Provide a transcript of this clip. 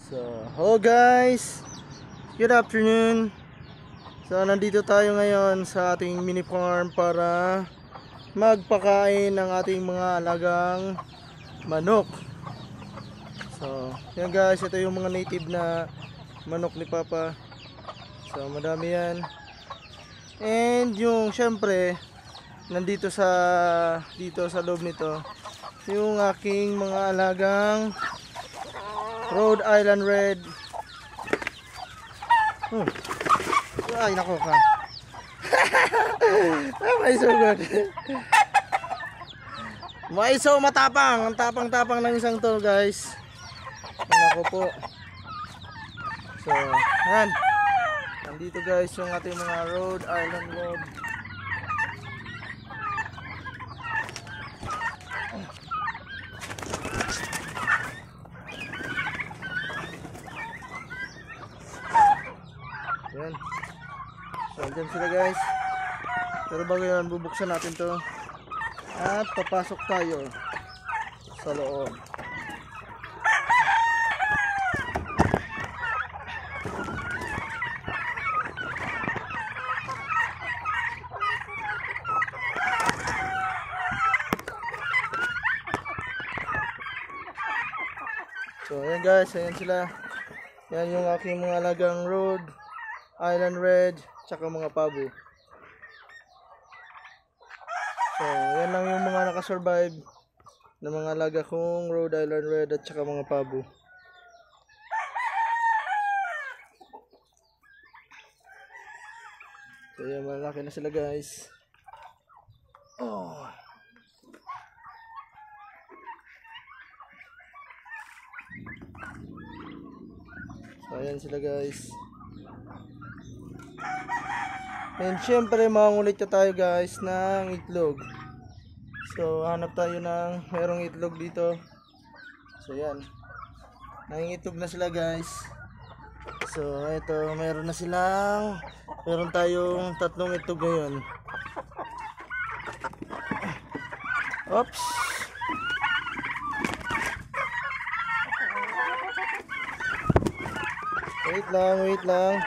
So, hello guys, good afternoon. So, nandito tayo ngayon sa ating mini farm para magpakain ng ating mga alagang manok. So, yan guys, ito yung mga native na manok ni Papa. So, madami yan. And yung syempre, nandito dito sa loob nito, yung aking mga alagang Rhode Island Red. Ay, nako ka. May so good. May so matapang. Ang tapang-tapang ng isang to, guys. Nako po. So, yan. Nandito guys yung ating mga Rhode Island Red. Yan. So, andyan sila guys. Pero bago yan, bubuksan natin to. At papasok tayo sa loob. So, ayan guys, ayan sila. Yan yung aking mga alagang Rhode Island Red, tsaka mga pabo. So, yan lang yung mga nakasurvive na mga alaga kong Rhode Island Red at tsaka mga pabo. So, yan, malaki na sila guys. Oh. So, ayan sila guys. And syempre mangungulit na tayo guys ng itlog. So hanap tayo ng merong itlog dito. So yan, nangingitlog na sila guys. So ito, meron tayong 3 itlog ngayon. Oops. Wait lang.